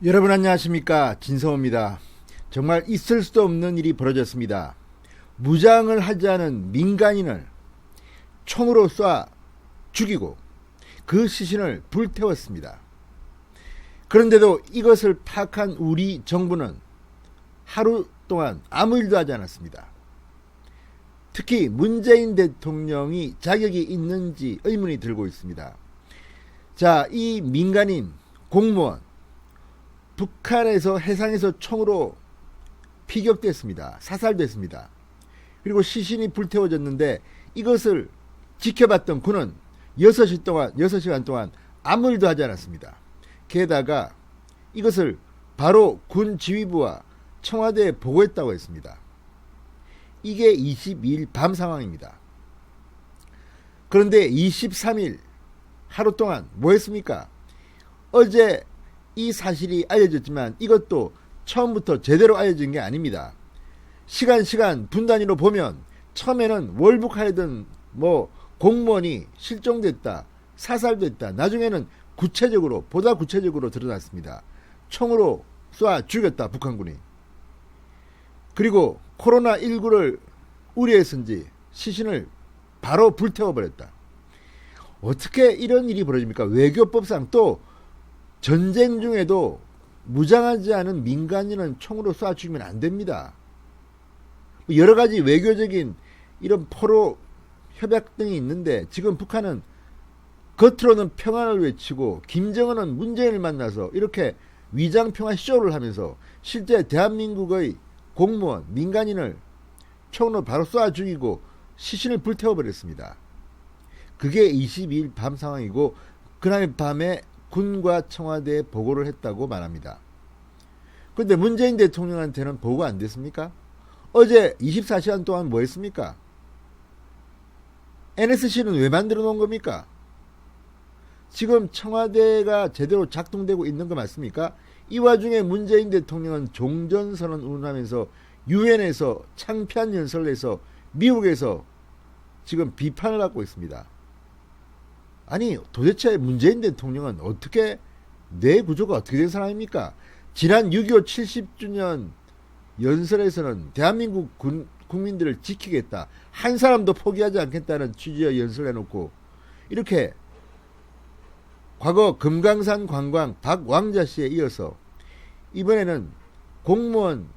여러분 안녕하십니까, 진성호입니다. 정말 있을 수도 없는 일이 벌어졌습니다. 무장을 하지 않은 민간인을 총으로 쏴 죽이고 그 시신을 불태웠습니다. 그런데도 이것을 파악한 우리 정부는 하루 동안 아무 일도 하지 않았습니다. 특히 문재인 대통령이 자격이 있는지 의문이 들고 있습니다. 자, 이 민간인 공무원 북한에서 해상에서 총으로 피격됐습니다. 사살됐습니다. 그리고 시신이 불태워졌는데 이것을 지켜봤던 군은 6시간 동안 아무 일도 하지 않았습니다. 게다가 이것을 바로 군 지휘부와 청와대에 보고했다고 했습니다. 이게 22일 밤 상황입니다. 그런데 23일 하루 동안 뭐 했습니까? 어제 이 사실이 알려졌지만 이것도 처음부터 제대로 알려진 게 아닙니다. 시간 분단위로 보면 처음에는 월북하려던 공무원이 실종됐다, 사살됐다, 나중에는 보다 구체적으로 드러났습니다. 총으로 쏴 죽였다, 북한군이. 그리고 코로나19를 우려해서인지 시신을 바로 불태워버렸다. 어떻게 이런 일이 벌어집니까? 외교법상 또 전쟁 중에도 무장하지 않은 민간인은 총으로 쏴 죽이면 안 됩니다. 여러 가지 외교적인 이런 포로 협약 등이 있는데 지금 북한은 겉으로는 평화를 외치고 김정은은 문재인을 만나서 이렇게 위장평화 쇼를 하면서 실제 대한민국의 공무원, 민간인을 총으로 바로 쏴 죽이고 시신을 불태워버렸습니다. 그게 22일 밤 상황이고 그날 밤에 군과 청와대에 보고를 했다고 말합니다. 그런데 문재인 대통령한테는 보고가 안 됐습니까? 어제 24시간 동안 뭐 했습니까? NSC는 왜 만들어 놓은 겁니까? 지금 청와대가 제대로 작동되고 있는 거 맞습니까? 이 와중에 문재인 대통령은 종전선언 운운하면서 유엔에서 창피한 연설을 해서 미국에서 지금 비판을 받고 있습니다. 아니, 도대체 문재인 대통령은 뇌 구조가 어떻게 된 사람입니까? 지난 6.25 70주년 연설에서는 대한민국 국민들을 지키겠다, 한 사람도 포기하지 않겠다는 취지의 연설을 해놓고 이렇게 과거 금강산 관광 박왕자 씨에 이어서 이번에는 공무원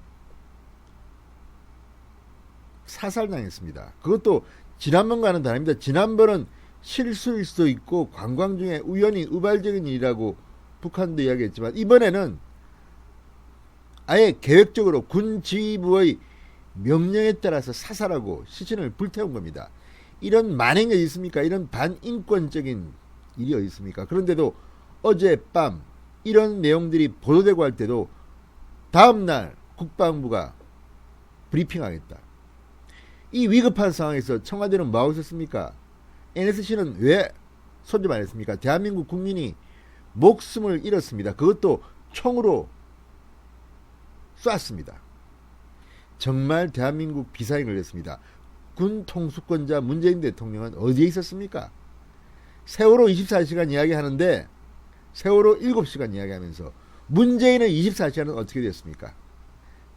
사살당했습니다. 그것도 지난번과는 다릅니다. 지난번은 실수일 수도 있고 관광 중에 우연히 우발적인 일이라고 북한도 이야기했지만 이번에는 아예 계획적으로 군 지휘부의 명령에 따라서 사살하고 시신을 불태운 겁니다. 이런 만행이 어디 있습니까? 이런 반인권적인 일이 어디 있습니까? 그런데도 어젯밤 이런 내용들이 보도되고 할 때도 다음날 국방부가 브리핑하겠다. 이 위급한 상황에서 청와대는 뭐하고 있었습니까? NSC는 왜 손좀 안 했습니까? 대한민국 국민이 목숨을 잃었습니다. 그것도 총으로 쐈습니다. 정말 대한민국 비상이 걸렸습니다. 군 통수권자 문재인 대통령은 어디에 있었습니까? 세월호 24시간 이야기하는데 세월호 7시간 이야기하면서 문재인은 24시간은 어떻게 됐습니까?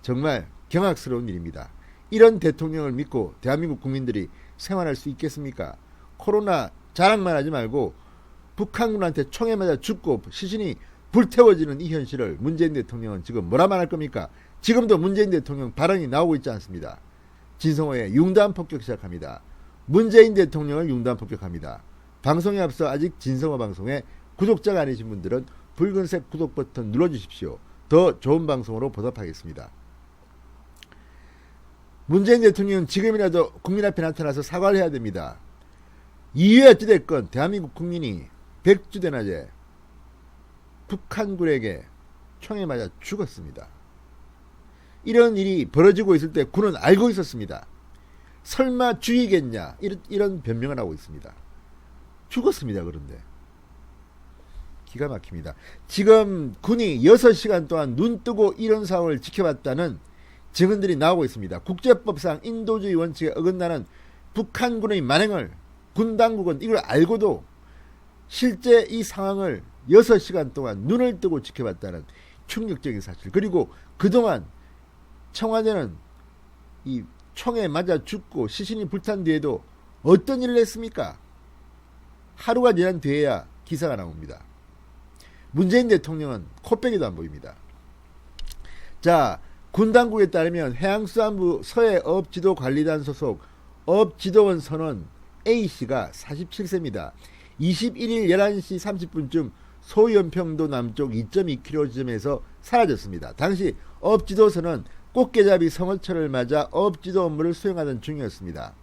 정말 경악스러운 일입니다. 이런 대통령을 믿고 대한민국 국민들이 생활할 수 있겠습니까? 코로나 자랑만 하지 말고 북한군한테 총에 맞아 죽고 시신이 불태워지는 이 현실을 문재인 대통령은 지금 뭐라 말할 겁니까? 지금도 문재인 대통령 발언이 나오고 있지 않습니다. 진성호의 융단 폭격 시작합니다. 문재인 대통령을 융단 폭격합니다. 방송에 앞서 아직 진성호 방송에 구독자가 아니신 분들은 붉은색 구독 버튼 눌러주십시오. 더 좋은 방송으로 보답하겠습니다. 문재인 대통령은 지금이라도 국민 앞에 나타나서 사과를 해야 됩니다. 이유에 어찌됐건 대한민국 국민이 백주대낮에 북한군에게 총에 맞아 죽었습니다. 이런 일이 벌어지고 있을 때 군은 알고 있었습니다. 설마 죽이겠냐 이런 변명을 하고 있습니다. 죽었습니다. 그런데 기가 막힙니다. 지금 군이 6시간 동안 눈 뜨고 이런 상황을 지켜봤다는 증언들이 나오고 있습니다. 국제법상 인도주의 원칙에 어긋나는 북한군의 만행을 군 당국은 이걸 알고도 실제 이 상황을 6시간 동안 눈을 뜨고 지켜봤다는 충격적인 사실. 그리고 그동안 청와대는 이 총에 맞아 죽고 시신이 불탄 뒤에도 어떤 일을 했습니까? 하루가 지난 뒤에야 기사가 나옵니다. 문재인 대통령은 코빼기도 안 보입니다. 자, 군 당국에 따르면 해양수산부 서해어업지도관리단 소속 어업지도원 선원 A씨가 47세입니다. 21일 11시 30분쯤 소연평도 남쪽 2.2km 지점에서 사라졌습니다. 당시 어업지도선은 꽃게잡이 성어철을 맞아 어업지도 업무를 수행하던 중이었습니다.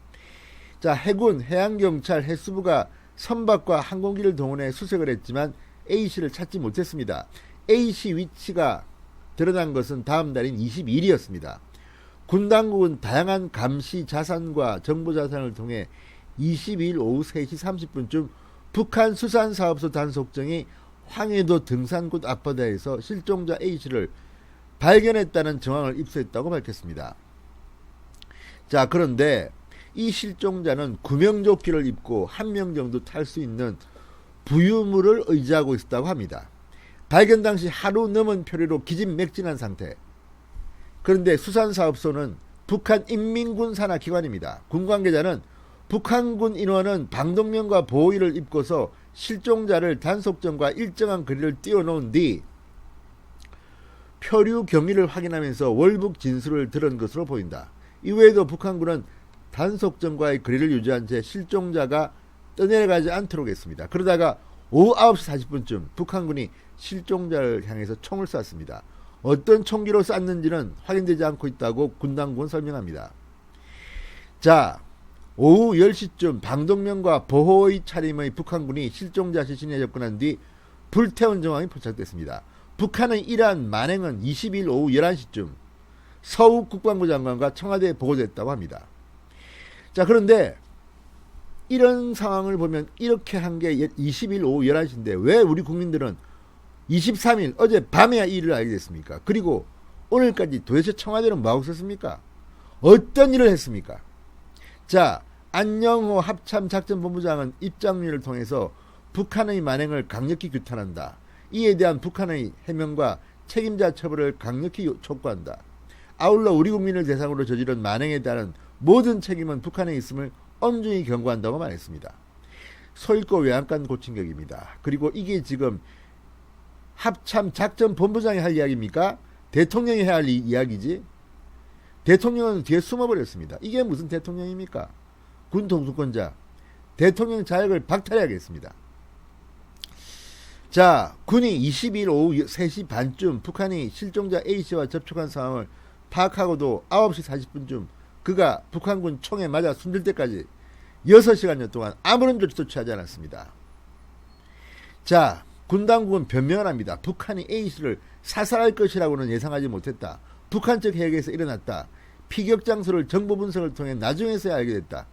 자, 해군, 해양경찰, 해수부가 선박과 항공기를 동원해 수색을 했지만 A씨를 찾지 못했습니다. A씨 위치가 드러난 것은 다음 달인 22일이었습니다. 군 당국은 다양한 감시 자산과 정보 자산을 통해 22일 오후 3시 30분쯤 북한 수산사업소 단속정이 황해도 등산곳 앞바다에서 실종자 A씨를 발견했다는 정황을 입수했다고 밝혔습니다. 자, 그런데 이 실종자는 구명조끼를 입고 1명 정도 탈 수 있는 부유물을 의지하고 있었다고 합니다. 발견 당시 하루 넘은 표류로 기진맥진한 상태. 그런데 수산사업소는 북한 인민군 산하기관입니다. 군 관계자는 북한군 인원은 방독면과 보호의를 입고서 실종자를 단속정과 일정한 거리를 띄워놓은 뒤 표류 경위를 확인하면서 월북 진술을 들은 것으로 보인다. 이외에도 북한군은 단속정과의 거리를 유지한 채 실종자가 떠내려가지 않도록 했습니다. 그러다가 오후 9시 40분쯤 북한군이 실종자를 향해서 총을 쐈습니다. 어떤 총기로 쐈는지는 확인되지 않고 있다고 군 당국은 설명합니다. 자, 오후 10시쯤 방독면과 보호의 차림의 북한군이 실종자 시신에 접근한 뒤 불태운 정황이 포착됐습니다. 북한의 이러한 만행은 20일 오후 11시쯤 서욱 국방부 장관과 청와대에 보고됐다고 합니다. 자, 그런데 이런 상황을 보면 이렇게 한 게 20일 오후 11시인데 왜 우리 국민들은 23일 어제 밤에야 이 일을 알게 됐습니까? 그리고 오늘까지 도대체 청와대는 뭐하고 있었습니까? 어떤 일을 했습니까? 자, 안영호 합참작전본부장은 입장문을 통해서 북한의 만행을 강력히 규탄한다. 이에 대한 북한의 해명과 책임자 처벌을 강력히 촉구한다. 아울러 우리 국민을 대상으로 저지른 만행에 따른 모든 책임은 북한에 있음을 엄중히 경고한다고 말했습니다. 소잃고 외양간 고친 격입니다. 그리고 이게 지금 합참작전본부장이 할 이야기입니까? 대통령이 해야 할 이야기지. 대통령은 뒤에 숨어버렸습니다. 이게 무슨 대통령입니까? 군 통수권자. 대통령 자격을 박탈해야겠습니다. 자, 군이 22일 오후 3시 반쯤 북한이 실종자 A씨와 접촉한 상황을 파악하고도 9시 40분쯤 그가 북한군 총에 맞아 숨질 때까지 6시간여 동안 아무런 조치도 취하지 않았습니다. 자, 군 당국은 변명을 합니다. 북한이 A씨를 사살할 것이라고는 예상하지 못했다. 북한 측 해역에서 일어났다. 피격 장소를 정보 분석을 통해 나중에서야 알게 됐다.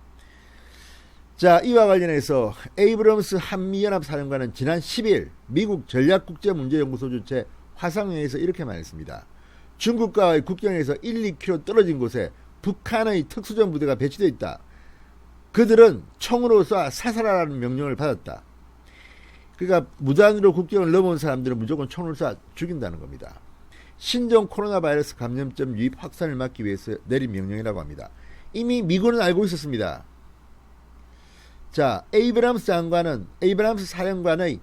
자, 이와 관련해서 에이브럼스 한미연합사령관은 지난 10일 미국 전략국제문제연구소 주최 화상회의에서 이렇게 말했습니다. 중국과의 국경에서 1, 2km 떨어진 곳에 북한의 특수전 부대가 배치되어 있다. 그들은 총으로 쏴 사살하라는 명령을 받았다. 그러니까 무단으로 국경을 넘어온 사람들은 무조건 총을 쏴 죽인다는 겁니다. 신종 코로나 바이러스 감염점 유입 확산을 막기 위해서 내린 명령이라고 합니다. 이미 미군은 알고 있었습니다. 자, 에이브람스 사령관의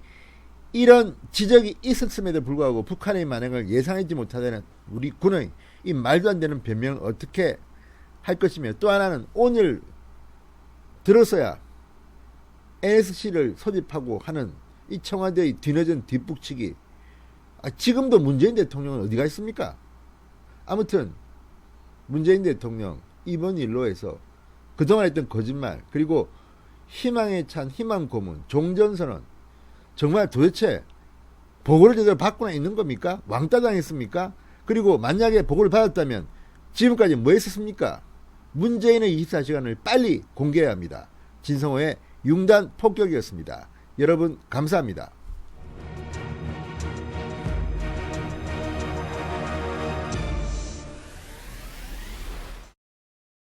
이런 지적이 있었음에도 불구하고 북한의 만행을 예상하지 못하다는 우리 군의 이 말도 안 되는 변명을 어떻게 할 것이며, 또 하나는 오늘 들어서야 NSC를 소집하고 하는 이 청와대의 뒤늦은 뒷북치기. 지금도 문재인 대통령은 어디가 있습니까? 아무튼 문재인 대통령 이번 일로 해서 그동안 했던 거짓말, 그리고 희망에 찬 희망 고문, 종전선언, 정말 도대체 보고를 제대로 받고나 있는 겁니까? 왕따 당했습니까? 그리고 만약에 보고를 받았다면 지금까지 뭐 했었습니까? 문재인의 24시간을 빨리 공개해야 합니다. 진성호의 융단 폭격이었습니다. 여러분 감사합니다.